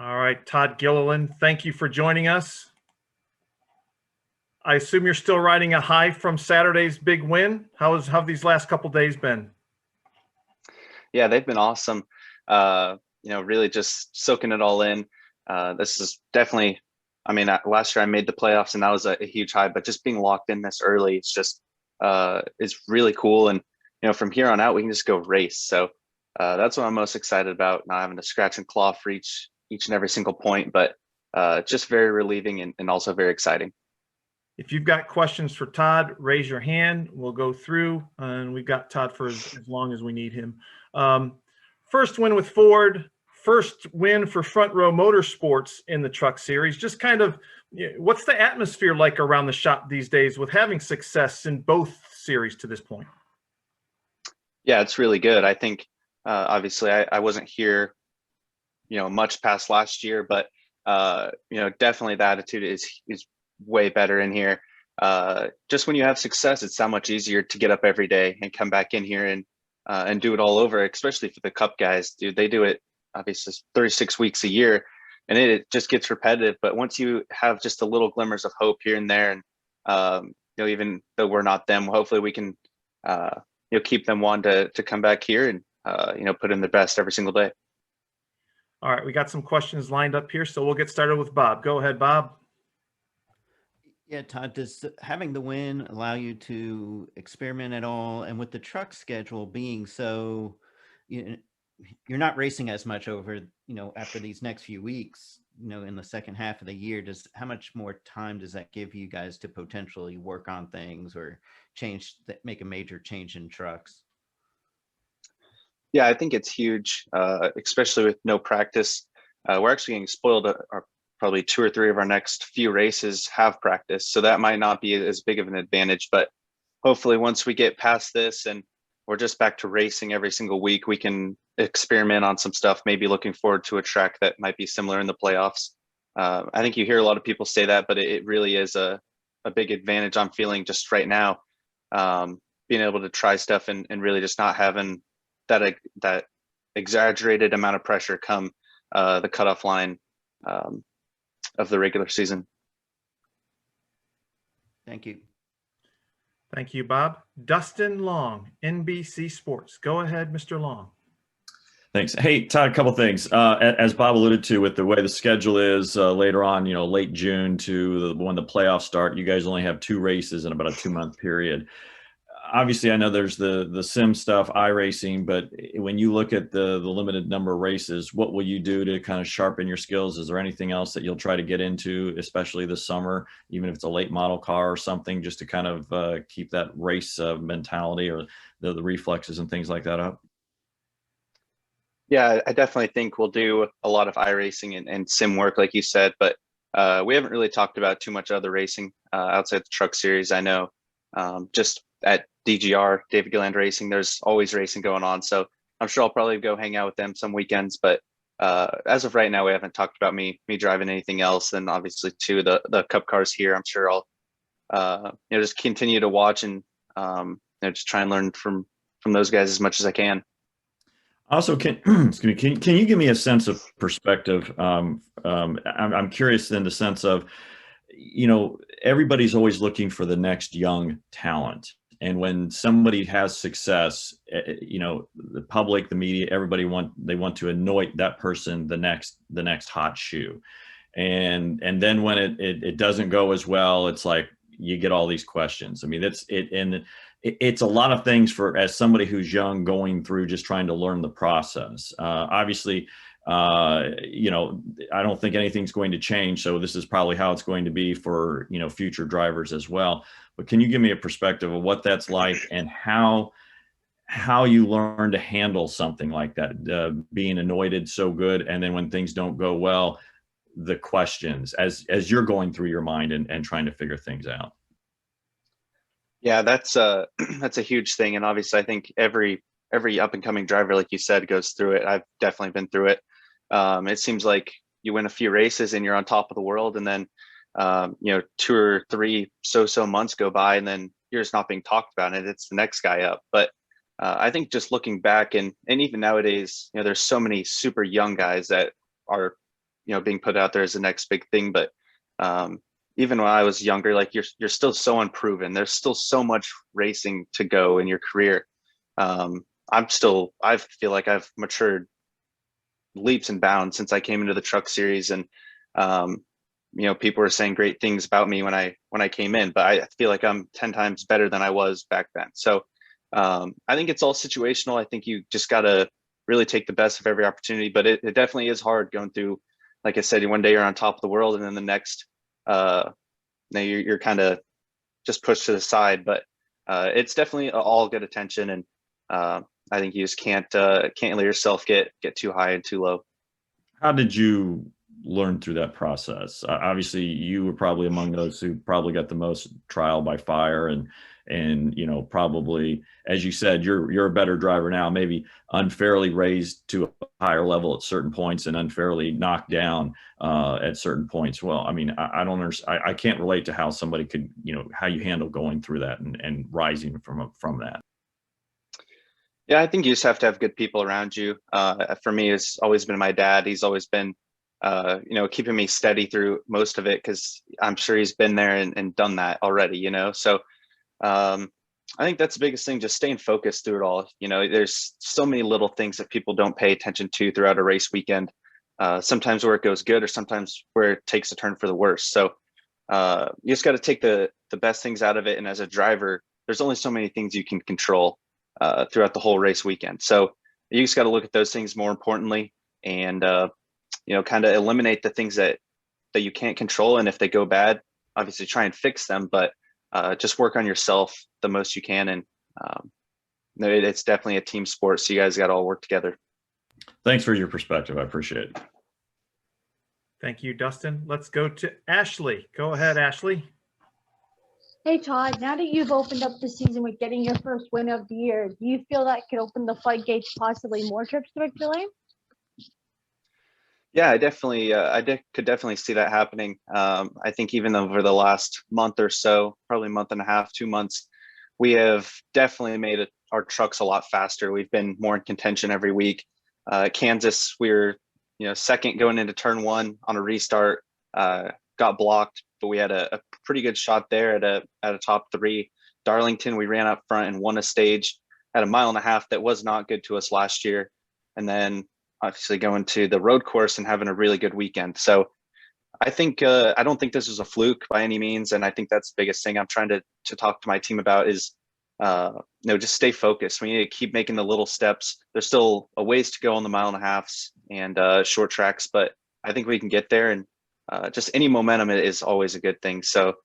All right, Todd Gilliland, thank you for joining us. I assume you're still riding a high from Saturday's big win. How have these last couple days been? Yeah, they've been awesome. Really just soaking it all in. This is definitely, last year I made the playoffs and that was a huge high, but just being locked in this early, it's just, it's really cool. And, from here on out, we can just go race. So that's what I'm most excited about, not having to scratch and claw for each and every single point, but just very relieving and also very exciting. If you've got questions for Todd, raise your hand. We'll go through, and we've got Todd for as long as we need him. First win with Ford, first win for Front Row Motorsports in the Truck Series. Just kind of, what's the atmosphere like around the shop these days with having success in both series to this point? Yeah, it's really good. I think, obviously, I wasn't here, much past last year, but definitely the attitude is way better in here. Just when you have success, it's that much easier to get up every day and come back in here and do it all over, especially for the Cup guys. Dude, they do it obviously 36 weeks a year, and it just gets repetitive. But once you have just a little glimmers of hope here and there, and even though we're not them, hopefully we can keep them wanting to come back here and put in their best every single day. All right, we got some questions lined up here, so we'll get started with Bob. Go ahead, Bob. Yeah, Todd, does having the win allow you to experiment at all? And with the truck schedule being so, you're not racing as much over, after these next few weeks, in the second half of the year, how much more time does that give you guys to potentially work on things or make a major change in trucks? Yeah, I think it's huge, especially with no practice. We're actually getting spoiled. Probably 2 or 3 of our next few races have practice, so that might not be as big of an advantage. But hopefully once we get past this and we're just back to racing every single week, we can experiment on some stuff, maybe looking forward to a track that might be similar in the playoffs. I think you hear a lot of people say that, but it really is a big advantage I'm feeling just right now, being able to try stuff and really just not having that exaggerated amount of pressure come the cutoff line of the regular season. Thank you. Thank you, Bob. Dustin Long, NBC Sports. Go ahead, Mr. Long. Thanks. Hey, Todd, a couple things. As Bob alluded to, with the way the schedule is later on, late June to when the playoffs start, you guys only have 2 races in about a 2-month period. Obviously, I know there's the sim stuff, iRacing, but when you look at the limited number of races, what will you do to kind of sharpen your skills? Is there anything else that you'll try to get into, especially this summer, even if it's a late model car or something, just to kind of keep that race mentality or the reflexes and things like that up? Yeah, I definitely think we'll do a lot of iRacing and sim work, like you said, but we haven't really talked about too much other racing outside the Truck Series. I know just at DGR, David Gilliland Racing, there's always racing going on. So I'm sure I'll probably go hang out with them some weekends. But as of right now, we haven't talked about me driving anything else. And obviously, too, the Cup cars here, I'm sure I'll just continue to watch and just try and learn from those guys as much as I can. Also, can you give me a sense of perspective? I'm curious in the sense of, everybody's always looking for the next young talent. And when somebody has success, the public, the media, everybody want to anoint that person the next hot shoe. And then when it doesn't go as well, it's like you get all these questions. I mean, it's a lot of things as somebody who's young going through just trying to learn the process. Obviously, I don't think anything's going to change. So this is probably how it's going to be for, future drivers as well. But can you give me a perspective of what that's like and how you learn to handle something like that, being anointed so good, and then when things don't go well, the questions as you're going through your mind and trying to figure things out? Yeah, that's a huge thing. And obviously I think every up and coming driver, like you said, goes through it. I've definitely been through it. It seems like you win a few races and you're on top of the world, and then 2 or 3 so months go by and then you're just not being talked about, and it's the next guy up. But I think just looking back and even nowadays, there's so many super young guys that are being put out there as the next big thing. But even when I was younger, like you're still so unproven. There's still so much racing to go in your career. I feel like I've matured leaps and bounds since I came into the truck series, and people were saying great things about me when I came in, but I feel like I'm 10 times better than I was back then. So I think it's all situational. I think you just got to really take the best of every opportunity, but it definitely is hard going through, like I said, one day you're on top of the world, and then the next, you're kind of just pushed to the side. But it's definitely all good attention, and I think you just can't let yourself get too high and too low. How did you learn through that process? Obviously, you were probably among those who probably got the most trial by fire, and probably, as you said, you're a better driver now, maybe unfairly raised to a higher level at certain points and unfairly knocked down at certain points. Well, I mean, I don't understand. I can't relate to how somebody could, how you handle going through that and rising from that. Yeah, I think you just have to have good people around you. For me, it's always been my dad. He's always been, keeping me steady through most of it, because I'm sure he's been there and done that already, So I think that's the biggest thing, just staying focused through it all. There's so many little things that people don't pay attention to throughout a race weekend. Sometimes where it goes good, or sometimes where it takes a turn for the worse. So you just got to take the best things out of it. And as a driver, there's only so many things you can control throughout the whole race weekend. So you just got to look at those things more importantly, and kind of eliminate the things that you can't control. And if they go bad, obviously try and fix them, but just work on yourself the most you can. And it's definitely a team sport, so you guys got to all work together. Thanks for your perspective. I appreciate it. Thank you, Dustin. Let's go to Ashley. Go ahead, Ashley. Hey Todd, now that you've opened up the season with getting your first win of the year, do you feel that could open the floodgates to possibly more trips to Victory Lane? Yeah, I definitely, could definitely see that happening. I think even over the last month or so, probably month and a half, 2 months, we have definitely made our trucks a lot faster. We've been more in contention every week. Kansas, we were, second going into turn 1 on a restart, got blocked, but we had a pretty good shot there at a top 3. Darlington, we ran up front and won a stage at 1.5 miles that was not good to us last year. And then obviously going to the road course and having a really good weekend. So I think, I don't think this is a fluke by any means. And I think that's the biggest thing I'm trying to talk to my team about is, just stay focused. We need to keep making the little steps. There's still a ways to go on the 1.5 miles and short tracks, but I think we can get there. And just any momentum is always a good thing. So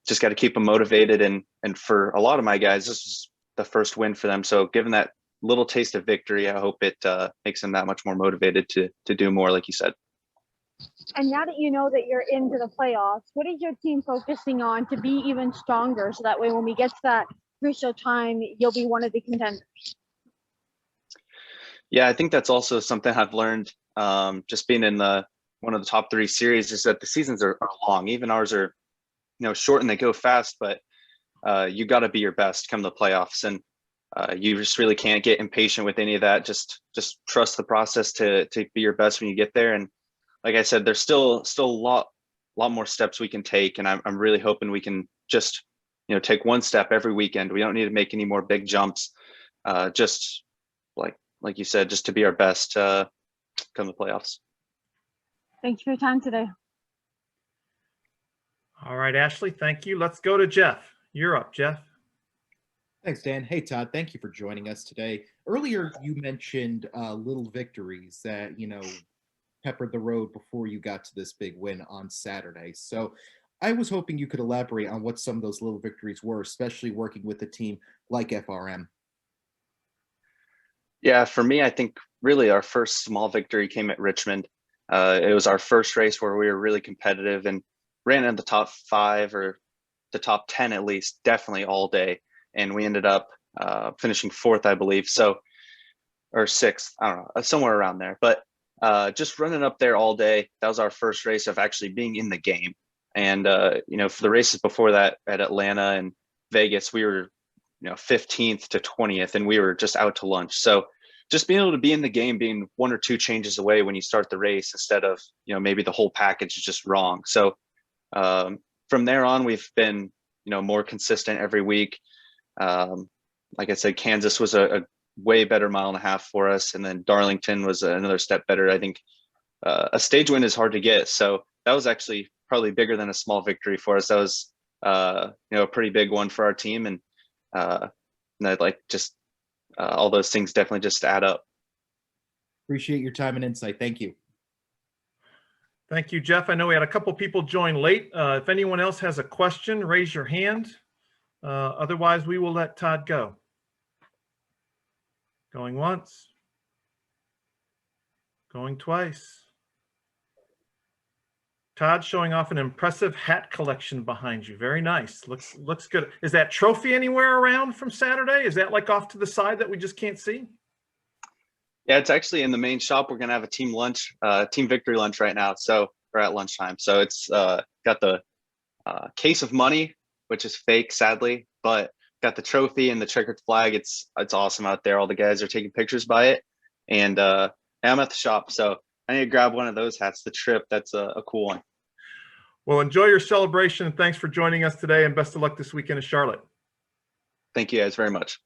just got to keep them motivated. And for a lot of my guys, this is the first win for them. So given that little taste of victory, I hope it makes them that much more motivated to do more, like you said. And now that you know that you're into the playoffs, what is your team focusing on to be even stronger, so that way when we get to that crucial time, you'll be one of the contenders? Yeah, I think that's also something I've learned just being in one of the top 3 series, is that the seasons are long. Even ours are, short and they go fast, but you got to be your best come the playoffs. And you just really can't get impatient with any of that. Just trust the process to be your best when you get there. And like I said, there's still a lot more steps we can take. And I'm really hoping we can just, take one step every weekend. We don't need to make any more big jumps. Just like you said, just to be our best come the playoffs. Thanks for your time today. All right, Ashley, thank you. Let's go to Jeff. You're up, Jeff. Thanks, Dan. Hey, Todd, thank you for joining us today. Earlier, you mentioned little victories that, peppered the road before you got to this big win on Saturday. So I was hoping you could elaborate on what some of those little victories were, especially working with a team like FRM. Yeah, for me, I think really our first small victory came at Richmond. It was our first race where we were really competitive and ran in the top 5 or the top 10 at least, definitely all day. And we ended up finishing 4th, I believe. So, or 6th, I don't know, somewhere around there. But just running up there all day, that was our first race of actually being in the game. And, for the races before that at Atlanta and Vegas, we were, 15th to 20th, and we were just out to lunch. So just being able to be in the game, being 1 or 2 changes away when you start the race instead of, maybe the whole package is just wrong. So from there on, we've been, more consistent every week. Like I said, Kansas was a way better 1.5 miles for us. And then Darlington was another step better. I think a stage win is hard to get. So that was actually probably bigger than a small victory for us. That was, a pretty big one for our team. And I'd like just all those things definitely just add up. Appreciate your time and insight. Thank you. Thank you, Jeff. I know we had a couple people join late. If anyone else has a question, raise your hand. Otherwise, we will let Todd go. Going once. Going twice. Todd showing off an impressive hat collection behind you. Very nice. Looks good. Is that trophy anywhere around from Saturday? Is that like off to the side that we just can't see? Yeah, it's actually in the main shop. We're going to have a team lunch, team victory lunch right now. So we're at lunchtime. So it's got the case of money, which is fake, sadly, but got the trophy and the checkered flag. It's awesome out there. All the guys are taking pictures by it. And I'm at the shop. So I need to grab one of those hats. The Trip, that's a cool one. Well, enjoy your celebration. And thanks for joining us today. And best of luck this weekend in Charlotte. Thank you guys very much.